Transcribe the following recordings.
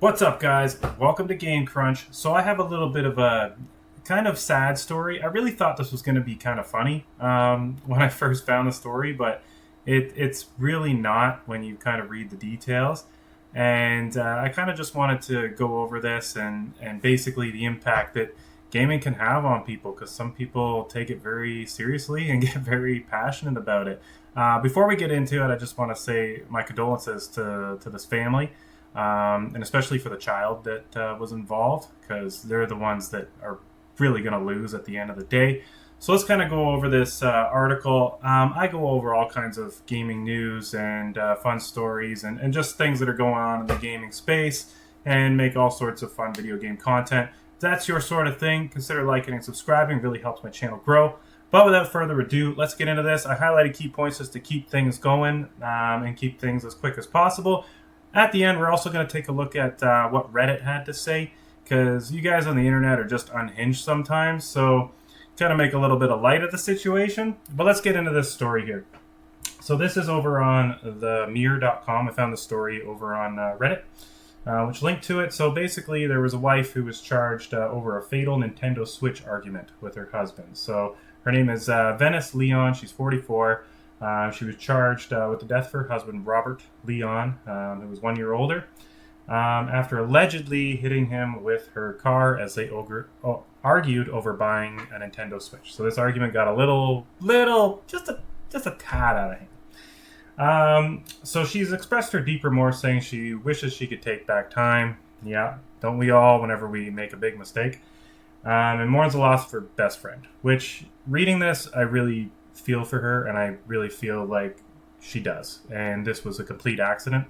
What's up, guys? Welcome to Game Crunch. So I have a little bit of a kind of sad story. I really thought this was going to be kind of funny when I first found the story, but it's really not when you kind of read the details. And I kind of just wanted to go over this and basically the impact that gaming can have on people, because some people take it very seriously and get very passionate about it. Before we get into it, I just want to say my condolences to this family, and especially for the child that was involved, because they're the ones that are really going to lose at the end of the day. So let's kind of go over this article. I go over all kinds of gaming news and fun stories and just things that are going on in the gaming space, and make all sorts of fun video game content. If that's your sort of thing, consider liking and subscribing. It really helps my channel grow. But without further ado, let's get into this. I highlighted key points just to keep things going and keep things as quick as possible. At the end, we're also going to take a look at what Reddit had to say, because you guys on the internet are just unhinged sometimes, so kind of make a little bit of light of the situation. But let's get into this story here. So this is over on the mirror.com. I found the story over on Reddit, which linked to it. So basically, there was a wife who was charged over a fatal Nintendo Switch argument with her husband. So her name is Venice Leon. She's 44. She was charged with the death of her husband, Robert Leon, who was 1 year older, after allegedly hitting him with her car as they argued over buying a Nintendo Switch. So this argument got a little, just a tad out of hand. So she's expressed her deep remorse, saying she wishes she could take back time. Yeah, don't we all whenever we make a big mistake? And mourns the loss of her best friend, which, reading this, I really feel for her, and I really feel like she does. And this was a complete accident.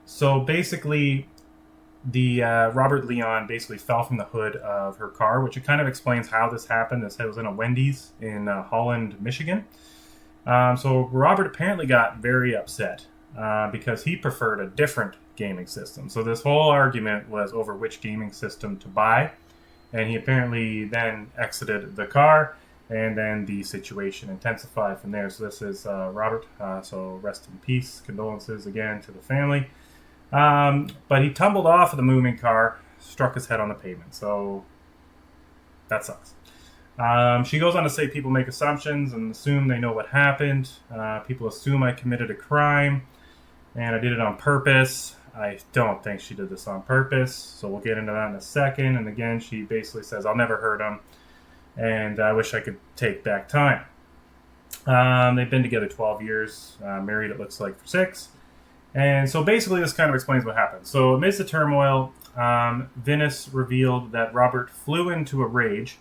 So basically, the Robert Leon basically fell from the hood of her car, which it kind of explains how this happened. This was in a Wendy's in Holland, Michigan. So Robert apparently got very upset because he preferred a different gaming system. So this whole argument was over which gaming system to buy, and he apparently then exited the car, and then the situation intensified from there. So this is Robert. So rest in peace. Condolences again to the family. But he tumbled off of the moving car, struck his head on the pavement. So that sucks. She goes on to say people make assumptions and assume they know what happened. People assume I committed a crime and I did it on purpose. I don't think she did this on purpose. So we'll get into that in a second. And again, she basically says, I'll never hurt him, and I wish I could take back time. They've been together 12 years, married it looks like for 6. And so basically this kind of explains what happened. So amidst the turmoil, Venice revealed that Robert flew into a rage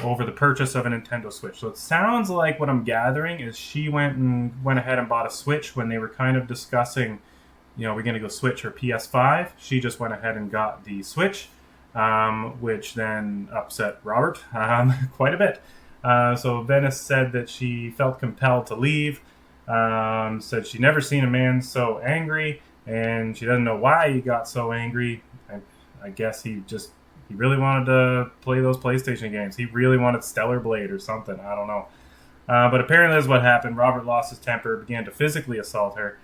over the purchase of a Nintendo Switch. So it sounds like what I'm gathering is she went ahead and bought a Switch when they were kind of discussing, we're going to go Switch or PS5. She just went ahead and got the Switch, which then upset Robert quite a bit. So Venice said that she felt compelled to leave. Said she'd never seen a man so angry, and she doesn't know why he got so angry. I guess he really wanted to play those PlayStation games. He really wanted Stellar Blade or something. I don't know. But apparently that's what happened. Robert lost his temper, began to physically assault her.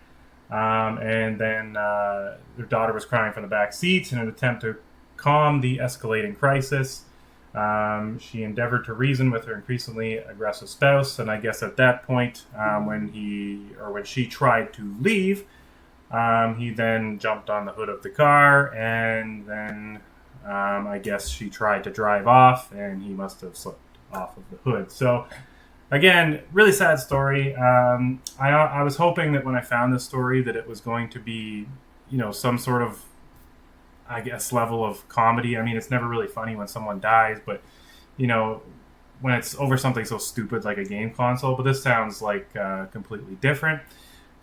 And then their daughter was crying from the back seats in an attempt to calm the escalating crisis. She endeavored to reason with her increasingly aggressive spouse, and I guess at that point, when she tried to leave, he then jumped on the hood of the car, and then I guess she tried to drive off, and he must have slipped off of the hood. So again, really sad story. I was hoping that when I found this story that it was going to be, some sort of, I guess, level of comedy. I mean, it's never really funny when someone dies, but, when it's over something so stupid like a game console. But this sounds like completely different.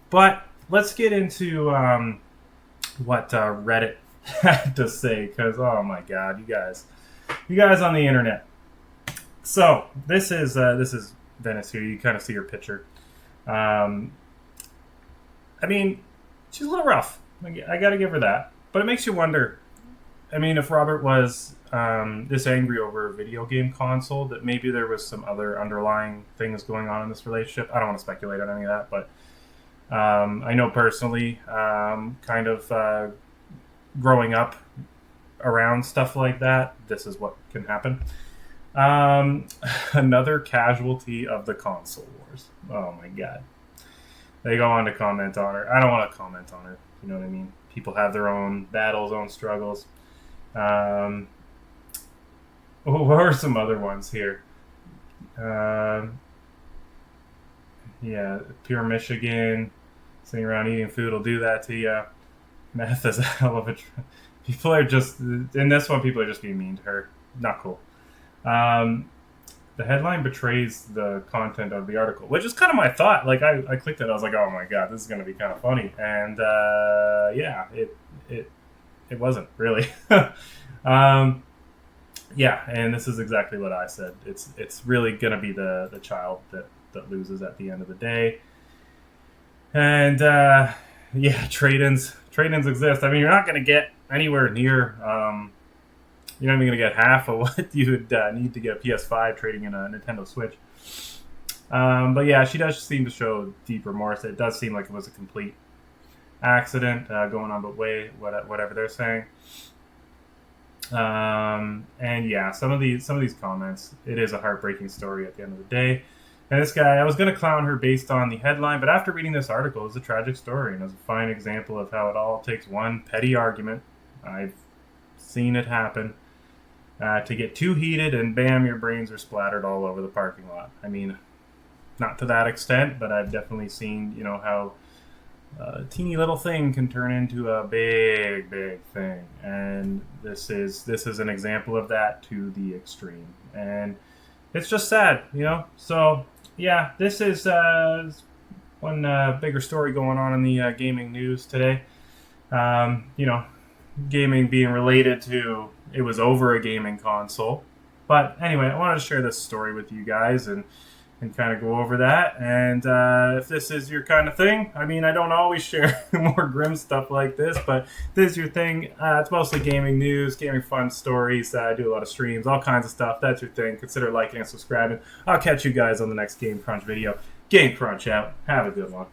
But let's get into what Reddit had to say, because, oh my God, you guys on the internet. So this is Venice here. You kind of see her picture. I mean, she's a little rough. I got to give her that. But it makes you wonder, I mean, if Robert was this angry over a video game console, that maybe there was some other underlying things going on in this relationship. I don't want to speculate on any of that, but I know personally, kind of growing up around stuff like that, this is what can happen. Another casualty of the console wars. Oh my god. They go on to comment on her. I don't want to comment on her. You know what I mean? People have their own battles, own struggles. What are some other ones here? Yeah, pure Michigan. Sitting around eating food will do that to you. Meth is a hell of a. People are just in this one. People are just being mean to her. Not cool. The headline betrays the content of the article, which is kind of my thought. Like I clicked it, I was like, oh my god, this is going to be kind of funny, and yeah, it wasn't really. Yeah, and this is exactly what I said. It's really going to be the child that loses at the end of the day, and yeah, trade-ins exist. I mean, you're not going to get anywhere near. You're not even going to get half of what you would need to get a PS5 trading in a Nintendo Switch. But yeah, she does seem to show deep remorse. It does seem like it was a complete accident going on, but whatever they're saying. And yeah, some of these comments, it is a heartbreaking story at the end of the day. And this guy, I was going to clown her based on the headline, but after reading this article, it's a tragic story and it's a fine example of how it all takes one petty argument. I've seen it happen. To get too heated and bam, your brains are splattered all over the parking lot. I mean, not to that extent, but I've definitely seen, how a teeny little thing can turn into a big, big thing. And this is an example of that to the extreme. And it's just sad, So, yeah, this is one bigger story going on in the gaming news today. Gaming being related to it was over a gaming console. But anyway, I wanted to share this story with you guys and kind of go over that. And if this is your kind of thing, I mean, I don't always share more grim stuff like this, but if this is your thing. It's mostly gaming news, gaming fun stories. I do a lot of streams, all kinds of stuff. That's your thing. Consider liking and subscribing. I'll catch you guys on the next Game Crunch video. Game Crunch out. Have a good one.